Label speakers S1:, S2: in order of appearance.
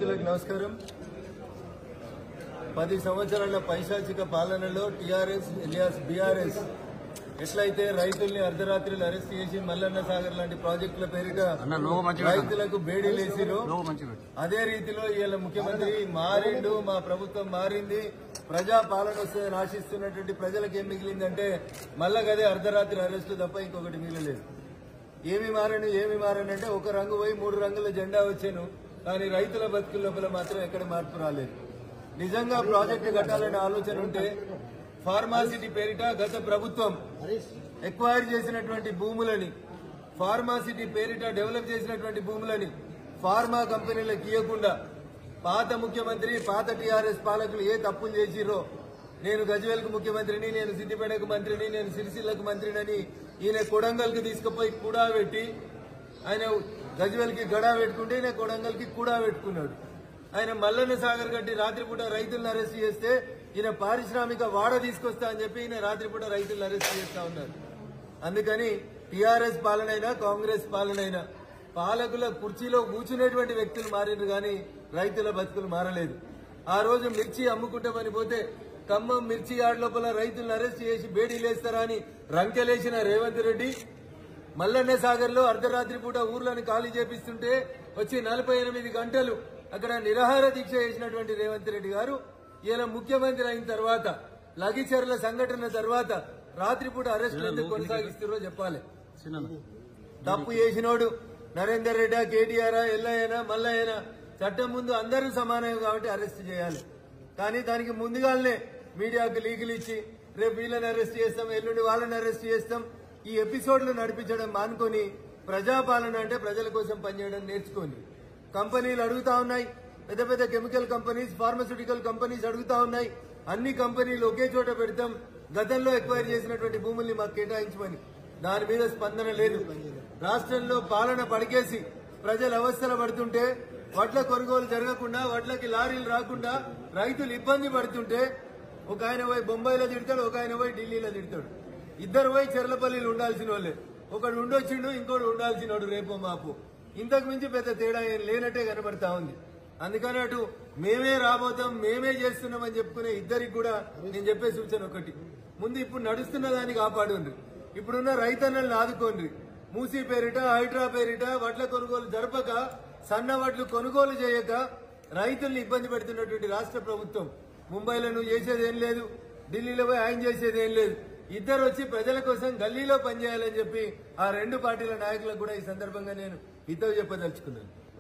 S1: నమస్కారం. 10 సంవత్సరాల పైశాచిక పాలనలో టీఆర్ఎస్ ఎలియాస్ బీఆర్ఎస్ ఎట్లయితే రైతుల్ని అర్ధరాత్రులు అరెస్ట్ చేసి మల్లన్న సాగర్ లాంటి ప్రాజెక్టుల పేరిట రైతులకు బేడీలేసిరో అదే రీతిలో ఇవాళ ముఖ్యమంత్రి మారిండు, మా ప్రభుత్వం మారింది, ప్రజా పాలన వస్తుందని ఆశిస్తున్నటువంటి ప్రజలకు ఏం మిగిలిందంటే మళ్ళా గదే అర్ధరాత్రి అరెస్టు తప్ప ఇంకొకటి మిగిలలేదు. ఏమి మారనంటే ఒక రంగు పోయి 3 రంగుల జెండా వచ్చాను, కానీ రైతుల బతుకుల లోపల మాత్రం ఎక్కడ మార్పు రాలేదు. నిజంగా ప్రాజెక్టు కట్టాలనే ఆలోచన ఉంటే ఫార్మాసిటీ పేరిట గత ప్రభుత్వం ఎక్వైర్ చేసినటువంటి భూములని, ఫార్మాసిటీ పేరిట డెవలప్ చేసినటువంటి భూములని ఫార్మా కంపెనీలకు ఇవ్వకుండా పాత ముఖ్యమంత్రి, పాత టీఆర్ఎస్ పాలకులు ఏ తప్పులు చేసిరో, నేను గజ్వేల్కు ముఖ్యమంత్రిని, నేను సిద్దిపేటకు మంత్రిని, నేను సిరిసిల్లకు మంత్రిని ఈయన కొడంగల్కి తీసుకుపోయి కూడా పెట్టి, ఆయన గజ్వేల్కి గడా పెట్టుకుంటే ఈయన కొడంగల్కి కూడా పెట్టుకున్నాడు. ఆయన మల్లన్న సాగర్ గట్టి రాత్రిపూట రైతులను అరెస్ట్ చేస్తే ఈయన పారిశ్రామిక వాడ తీసుకొస్తా అని చెప్పి ఈయన రాత్రిపూట రైతులను అరెస్ట్ చేస్తా ఉన్నారు. అందుకని టీఆర్ఎస్ పాలనైనా కాంగ్రెస్ పాలనైనా పాలకుల కుర్చీలో కూర్చునేటువంటి వ్యక్తులు మారిండ్రు గాని రైతుల బతుకులు మారలేదు. ఆ రోజు మిర్చి అమ్ముకుంటామని పోతే ఖమ్మం మిర్చి యార్డ్ లోపల రైతులను అరెస్ట్ చేసి బేడీలేస్తారా అని రంకెలేసిన రేవంత్ రెడ్డి, మల్లన్న సాగర్ లో అర్ధరాత్రి పూట ఊర్లను ఖాళీ చేపిస్తుంటే వచ్చి 48 గంటలు అక్కడ నిరాహార దీక్ష చేసినటువంటి రేవంత్ రెడ్డి గారు ఈయన ముఖ్యమంత్రి అయిన తర్వాత లగిచర్ల సంఘటన తర్వాత రాత్రిపూట అరెస్టులు ఎందుకు కొనసాగిస్తారో చెప్పాలి. తప్పు చేసినోడు నరేందర్ రెడ్డి, కేటీఆర్, ఎల్లయ్యనా, మల్లయ్యనా చట్టం ముందు అందరూ సమానం కాబట్టి అరెస్ట్ చేయాలి. కానీ దానికి ముందుగానే మీడియాకు లీకులు ఇచ్చి రేపు వీళ్ళని అరెస్ట్ చేస్తాం, ఎల్లుండి వాళ్ళని అరెస్ట్ చేస్తాం, ఈ ఎపిసోడ్లు నడిపించడం మానుకొని ప్రజాపాలన అంటే ప్రజల కోసం పనిచేయడం నేర్చుకోండి. కంపెనీలు అడుగుతా ఉన్నాయి, పెద్ద పెద్ద కెమికల్ కంపెనీస్, ఫార్మాస్యూటికల్ కంపెనీస్ అడుగుతా ఉన్నాయి, అన్ని కంపెనీలు ఒకే చోట పెడతాం, గతంలో ఎక్వైర్ చేసినటువంటి భూముల్ని మాకు కేటాయించమని. దాని మీద స్పందన లేదు. రాష్ట్రంలో పాలన పడికేసి ప్రజలు అవస్థలు పడుతుంటే, వడ్ల కొనుగోలు జరగకుండా, వడ్లకి లారీలు రాకుండా రైతులు ఇబ్బంది పడుతుంటే ఒక ఆయన పోయి బొంబాయిలో తిడతాడు, ఒక ఆయన పోయి ఢిల్లీలో తిడతాడు. ఇద్దరు పోయి చెర్లపల్లిలో ఉండాల్సిన వాళ్ళే, ఒకడు ఉండొచ్చిండు, ఇంకోటి ఉండాల్సినోడు రేపో మాపు. ఇంతకు మించి పెద్ద తేడా ఏం లేనట్టే కనబడతా ఉంది. అందుకని అటు మేమే రాబోతాం, మేమే చేస్తున్నామని చెప్పుకునే ఇద్దరికి కూడా నేను చెప్పే సూచన ఒకటి, ముందు ఇప్పుడు నడుస్తున్న దాన్ని కాపాడుండ్రి, ఇప్పుడున్న రైతన్నల్ని ఆదుకోండి. మూసీ పేరిట, హైడ్రా పేరిట వడ్ల కొనుగోలు జరపక, సన్న వడ్లు కొనుగోలు చేయక రైతుల్ని ఇబ్బంది పెడుతున్నటువంటి రాష్ట్ర ప్రభుత్వం ముంబైలో నువ్వు చేసేదేం లేదు, ఢిల్లీలో పోయి ఆయన చేసేదేం లేదు. ఇద్దరు వచ్చి ప్రజల కోసం గల్లీలో పనిచేయాలని చెప్పి ఆ 2 పార్టీల నాయకులకు కూడా ఈ సందర్భంగా నేను హితవు చెప్పదలుచుకున్నాను.